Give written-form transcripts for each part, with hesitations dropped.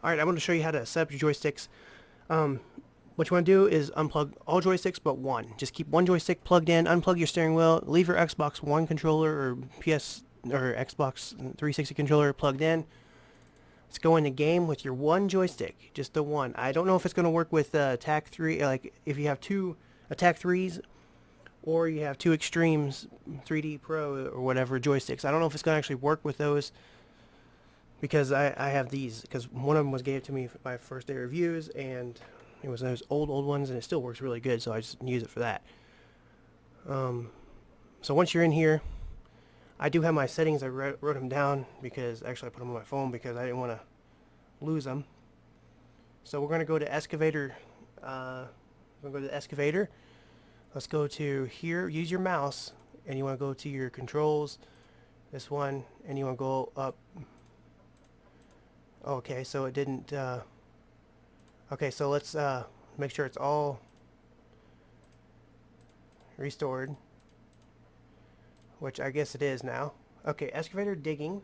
Alright, I'm going to show you how to set up your joysticks. What you want to do is unplug all joysticks but one. Just keep one joystick plugged in, unplug your steering wheel, leave your Xbox One controller or PS or Xbox 360 controller plugged in. Let's go into game with your one joystick, just the one. I don't know if it's going to work with Attack 3, like if you have two Attack 3s or you have two Extremes 3D Pro or whatever joysticks. I don't know if it's going to actually work with those because I have these, because one of them was gave to me for my first day reviews, and it was those old ones, and it still works really good, so I just use it for that. So once you're in here, I do have my settings. I wrote them down because actually I put them on my phone because I didn't want to lose them. So we're going to go to excavator. We're going to go to the excavator. Let's go to here. Use your mouse, and you want to go to your controls. This one, and you want to go up. Okay, so it didn't. Okay, so let's make sure it's all restored, which I guess it is now. Okay, excavator digging.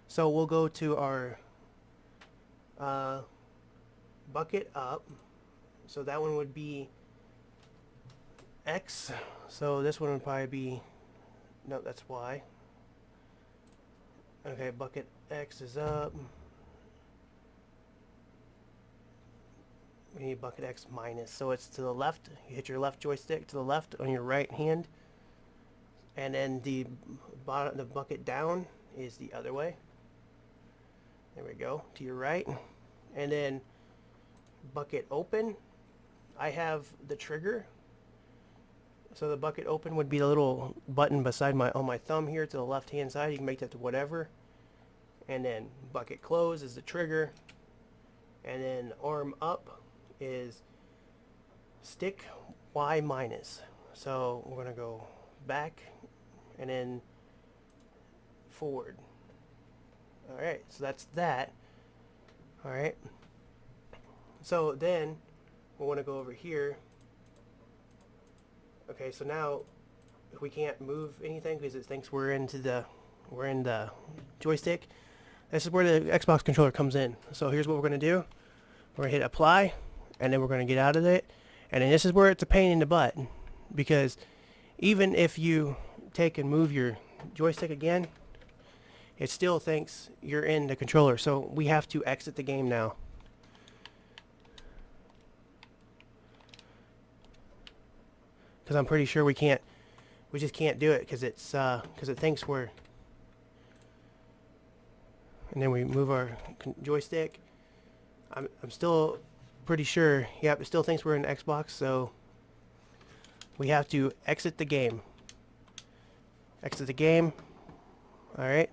So we'll go to our bucket up. So that one would be X. So this one would probably be, no, that's Y. Okay, bucket X is up. We need bucket X minus, so it's to the left. You hit your left joystick to the left on your right hand, and then the bottom, the bucket down is the other way. There we go, to your right, and then bucket open. I have the trigger, so the bucket open would be the little button beside on my thumb here to the left hand side. You can make that to whatever, and then bucket close is the trigger, and then arm up is stick Y minus. So we're going to go back and then forward. Alright, so that's that. Alright, so then we want to go over here. Okay, so now we can't move anything because it thinks we're in the joystick. This is where the Xbox controller comes in. So here's what we're going to do. We're going to hit apply, and then we're going to get out of it. And then this is where it's a pain in the butt, because even if you take and move your joystick again, it still thinks you're in the controller. So we have to exit the game now. Because I'm pretty sure we just can't do it because it thinks we're. And then we move our joystick. I'm still pretty sure, yep, it still thinks we're in Xbox, so we have to exit the game. Exit the game. Alright.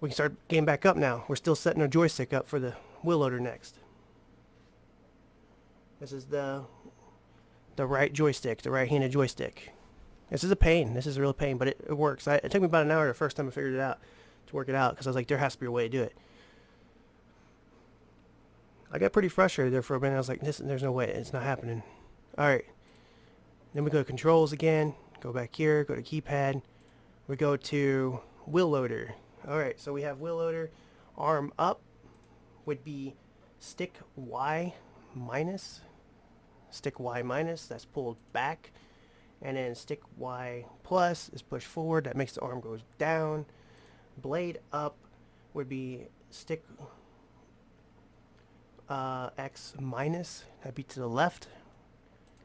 We can start game back up now. We're still setting our joystick up for the wheel loader next. This is the right joystick, the right-handed joystick. This is a pain. This is a real pain, but it works. It took me about an hour the first time I figured it out, to work it out, because I was like, there has to be a way to do it. I got pretty frustrated there for a minute. I was like, there's no way. It's not happening. Alright. Then we go to controls again. Go back here. Go to keypad. We go to wheel loader. Alright, so we have wheel loader. Arm up would be stick Y minus. Stick Y minus. That's pulled back. And then stick Y plus is pushed forward. That makes the arm go down. Blade up would be stick X minus, that'd be to the left,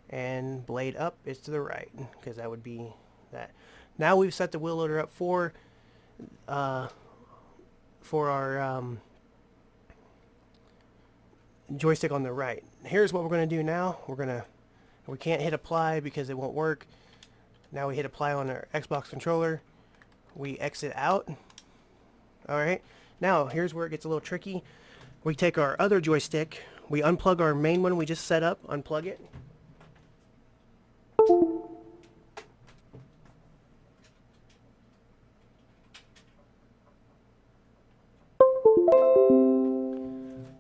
and blade up is to the right, because that would be that. Now we've set the wheel loader up for our joystick on the right. Here's what we're going to do now. We can't hit apply because it won't work. Now we hit apply on our Xbox controller. We exit out. Alright, now here's where it gets a little tricky. We take our other joystick, we unplug our main one we just set up, unplug it.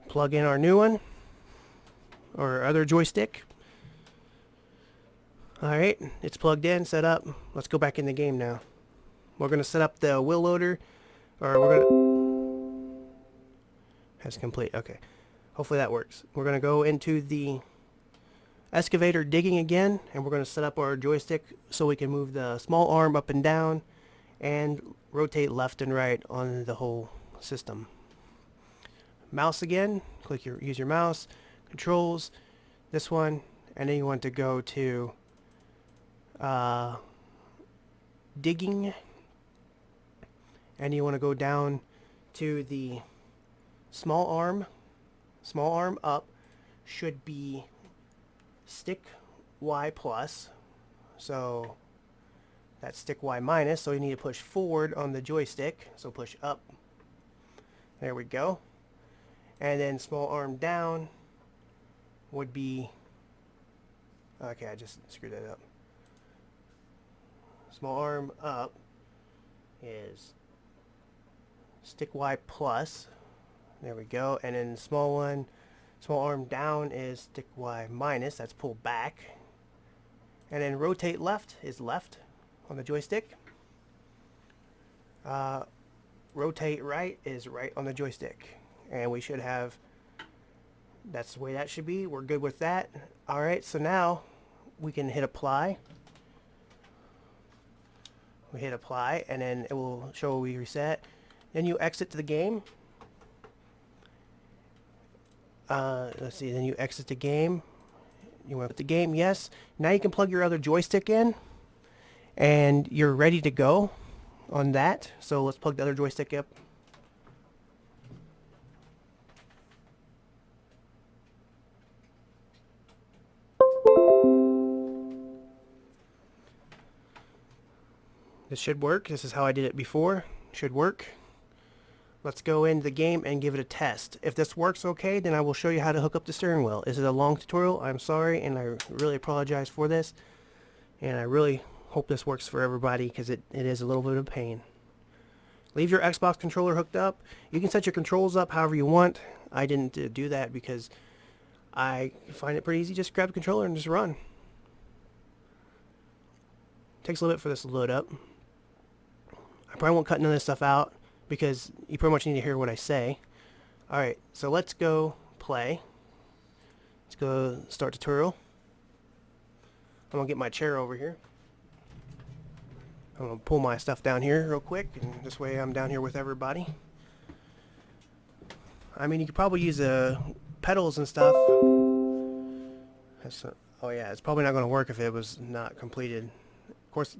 Plug in our new one, or our other joystick. Alright, it's plugged in, set up. Let's go back in the game now. We're going to set up the wheel loader, or we're going to... Has complete. Okay. Hopefully that works. We're going to go into the excavator digging again, and we're going to set up our joystick so we can move the small arm up and down and rotate left and right on the whole system. Mouse again. Use your mouse. Controls. This one. And then you want to go to digging, and you want to go down to the small arm up should be stick Y plus, so that's stick Y minus, so you need to push forward on the joystick, so push up, there we go, and then small arm down would be, okay, I just screwed that up. Small arm up is stick Y plus. There we go. And then small arm down is stick Y minus. That's pull back. And then rotate left is left on the joystick. Rotate right is right on the joystick. And we should have, that's the way that should be. We're good with that. Alright, so now we can hit apply. We hit apply, and then it will show we reset. Then you exit to the game. Let's see, then you exit the game. You want to put the game, yes. Now you can plug your other joystick in, and you're ready to go on that. So let's plug the other joystick up. This should work. This is how I did it before. Should work. Let's go into the game and give it a test. If this works okay, then I will show you how to hook up the steering wheel. This is a long tutorial. I'm sorry, and I really apologize for this. And I really hope this works for everybody, because it is a little bit of pain. Leave your Xbox controller hooked up. You can set your controls up however you want. I didn't do that because I find it pretty easy. Just grab the controller and just run. Takes a little bit for this to load up. I probably won't cut none of this stuff out because you pretty much need to hear what I say. Alright, so let's go play. Let's go start tutorial. I'm going to get my chair over here. I'm going to pull my stuff down here real quick, and this way I'm down here with everybody. I mean, you could probably use pedals and stuff. Oh yeah, it's probably not going to work if it was not completed. Of course,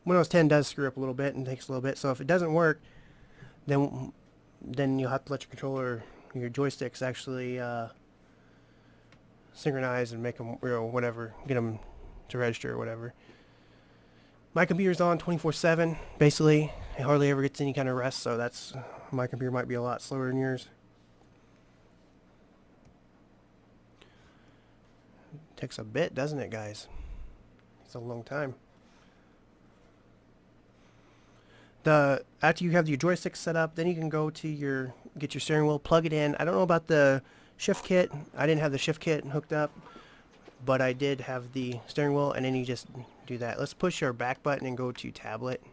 Windows 10 does screw up a little bit and takes a little bit, so if it doesn't work, then you'll have to let your controller, your joysticks actually synchronize and make them, whatever, get them to register or whatever. My computer's on 24/7, basically. It hardly ever gets any kind of rest, so that's, my computer might be a lot slower than yours. Takes a bit, doesn't it, guys? It's a long time. After you have your joystick set up, then you can go to get your steering wheel, plug it in. I don't know about the shift kit. I didn't have the shift kit hooked up, but I did have the steering wheel, and then you just do that. Let's push our back button and go to tablet,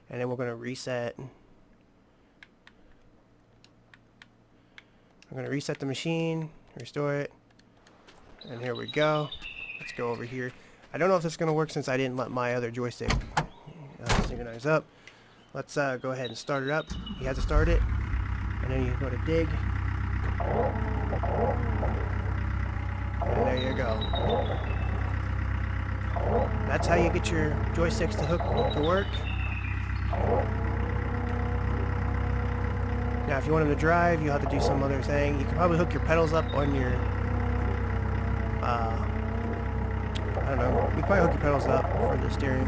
and then we're going to reset. I'm going to reset the machine, restore it, and here we go. Let's go over here. I don't know if this is going to work since I didn't let my other joystick synchronize up. Let's go ahead and start it up. You have to start it, and then you go to dig, and there you go. That's how you get your joysticks to work. Now if you want them to drive, you have to do some other thing. You can probably hook your pedals up on your I don't know, you can probably hook your pedals up for the steering.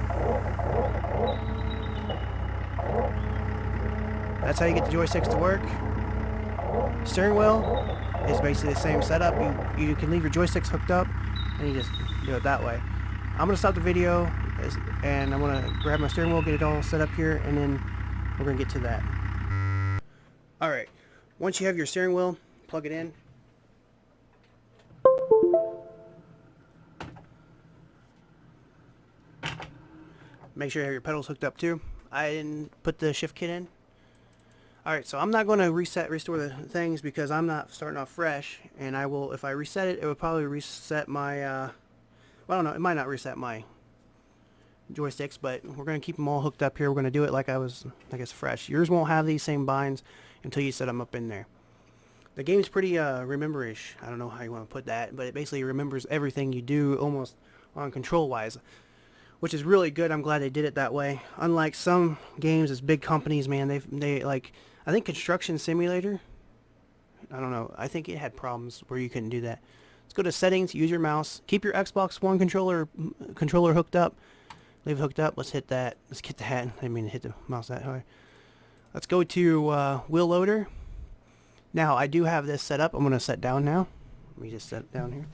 That's how you get the joysticks to work. Steering wheel is basically the same setup. You can leave your joysticks hooked up, and you just do it that way. I'm going to stop the video, and I'm going to grab my steering wheel, get it all set up here, and then we're going to get to that. Alright, once you have your steering wheel, plug it in. Make sure you have your pedals hooked up too. I didn't put the shift kit in. Alright, so I'm not going to restore the things because I'm not starting off fresh, and I will, if I reset it, it would probably reset my, well, I don't know, it might not reset my joysticks, but we're going to keep them all hooked up here. We're going to do it like I guess, fresh. Yours won't have these same binds until you set them up in there. The game's pretty, remember-ish. I don't know how you want to put that, but it basically remembers everything you do almost on control-wise, which is really good. I'm glad they did it that way. Unlike some games, as big companies, man, they like, I think Construction Simulator, I don't know, I think it had problems where you couldn't do that. Let's go to settings, use your mouse, keep your Xbox One controller hooked up, leave it hooked up. Let's hit that, let's get that, I didn't mean to hit the mouse that hard. Let's go to wheel loader. Now I do have this set up. I'm going to set down now. Let me just set it down here.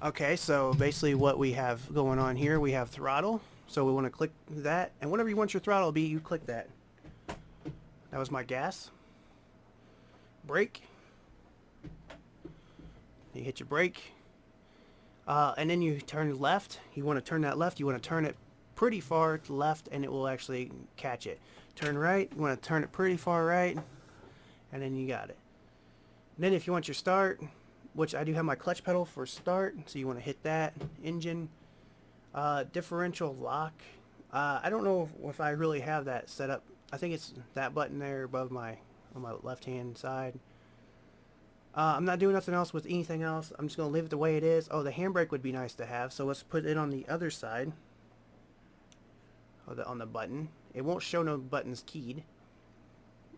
Okay, so basically what we have going on here, we have throttle. So we want to click that, and whatever you want your throttle to be, you click that. That was my gas. Brake. You hit your brake. And then you turn left. You want to turn that left. You want to turn it pretty far to the left, and it will actually catch it. Turn right. You want to turn it pretty far right, and then you got it. And then if you want your start, which I do have my clutch pedal for start, so you want to hit that. Engine. Differential lock. I don't know if I really have that set up. I think it's that button there above on my left hand side. I'm not doing nothing else with anything else. I'm just going to leave it the way it is. Oh, the handbrake would be nice to have, so let's put it on the other side. On the button. It won't show no buttons keyed.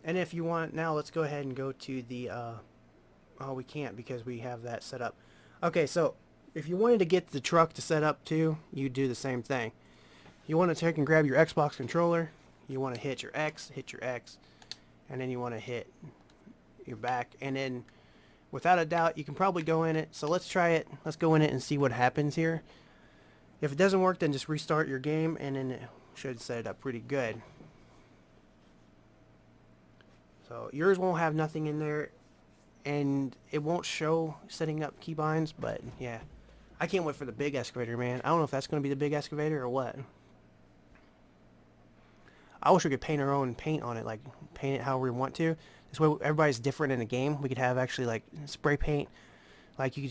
And if you want, now let's go ahead and go to the, oh, we can't because we have that set up. Okay, so if you wanted to get the truck to set up too, you do the same thing. You want to take and grab your Xbox controller. You want to hit your X, and then you want to hit your back, and then without a doubt you can probably go in it. So let's try it. Let's go in it and see what happens here. If it doesn't work, then just restart your game, and then it should set it up pretty good. So yours won't have nothing in there, and it won't show setting up keybinds, but yeah. I can't wait for the big excavator, man. I don't know if that's going to be the big excavator or what. I wish we could paint our own paint on it, like paint it how we want to. This way everybody's different in the game. We could have actually like spray paint, like you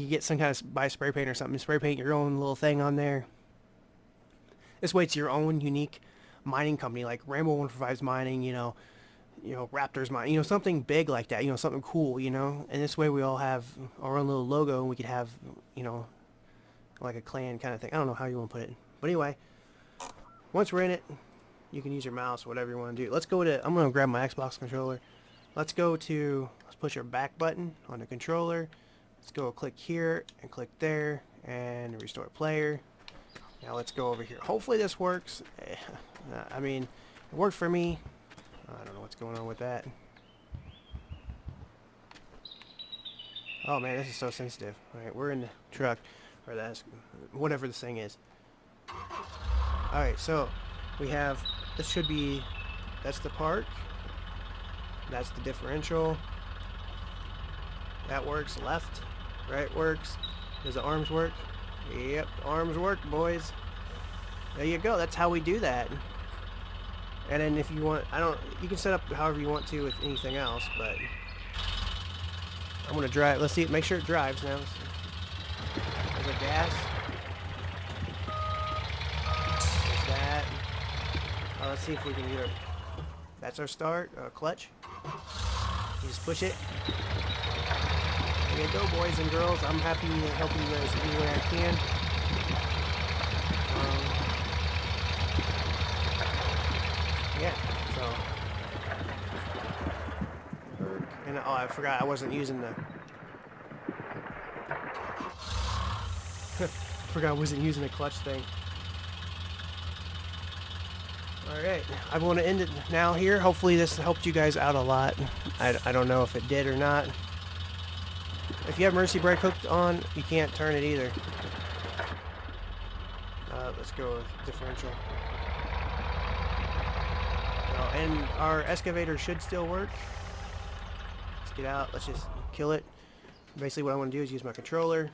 get some kind of buy spray paint or something, spray paint your own little thing on there. This way it's your own unique mining company, like Rambo One provides mining, you know, Raptors mining, you know, something big like that, you know, something cool, you know. And this way we all have our own little logo, and we could have, you know, like a clan kind of thing. I don't know how you want to put it, but anyway, once we're in it, you can use your mouse, whatever you want to do. Let's go to, I'm going to grab my Xbox controller. Let's push our back button on the controller. Let's go click here and click there and restore player. Now let's go over here. Hopefully this works. I mean, it worked for me. I don't know what's going on with that. Oh man, this is so sensitive. Alright, we're in the truck, or that's whatever this thing is. Alright, so we have, this should be, that's the park, that's the differential, that works. Left, right works. Does the arms work? Yep, arms work, boys. There you go. That's how we do that. And then if you want, you can set up however you want to with anything else, but I'm gonna drive. Let's see, make sure it drives now. There's a gas. There's that. Let's see if we can do it. That's our start, clutch. You just push it. There you go, boys and girls. I'm happy to help you guys any way I can. Yeah, so. And oh, I forgot I wasn't using the. Forgot I wasn't using the clutch thing. Alright, I want to end it now here. Hopefully this helped you guys out a lot. I don't know if it did or not. If you have Mercy Brake hooked on, you can't turn it either. Let's go with differential. And our excavator should still work. Let's get out. Let's just kill it. Basically what I want to do is use my controller.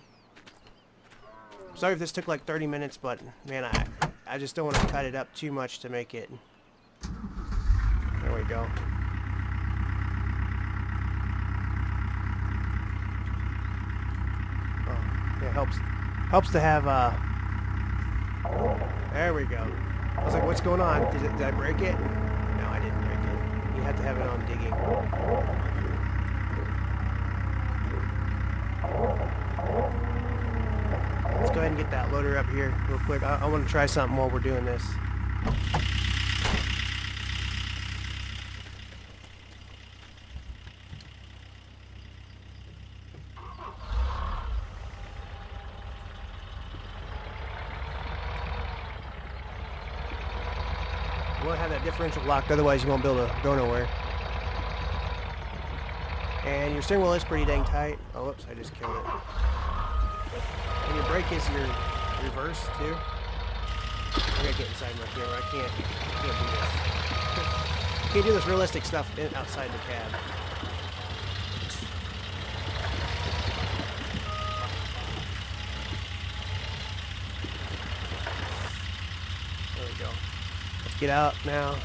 Sorry if this took like 30 minutes, but man, I just don't want to cut it up too much to make it go. Oh, it helps to have there we go. I was like, what's going on? Did I break it? No, I didn't break it. You have to have it on digging. Let's go ahead and get that loader up here real quick. I want to try something while we're doing this. You want to have that differential locked, otherwise you won't be able to go nowhere. And your steering wheel is pretty dang tight. Oh, whoops, I just killed it. And your brake is your reverse, too. I gotta get inside my camera. I can't do this. Can't do this realistic stuff outside the cab. There we go. Let's get out now.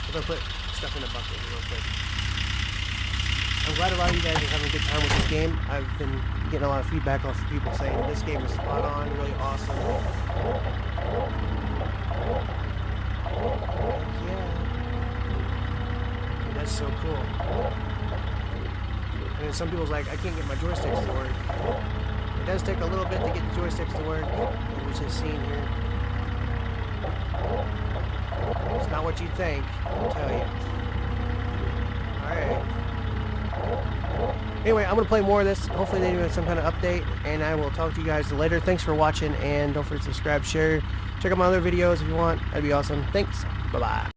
I'm gonna put stuff in a bucket real quick. I'm glad a lot of you guys are having a good time with this game. I've been getting a lot of feedback off of people saying this game is spot on, really awesome. Yeah. Dude, that's so cool. And then some people's like, I can't get my joysticks to work. It does take a little bit to get the joysticks to work, as we just seen here. It's not what you'd think, I'll tell you. Alright. Anyway, I'm going to play more of this. Hopefully they do some kind of update, and I will talk to you guys later. Thanks for watching, and don't forget to subscribe, share. Check out my other videos if you want. That'd be awesome. Thanks. Bye-bye.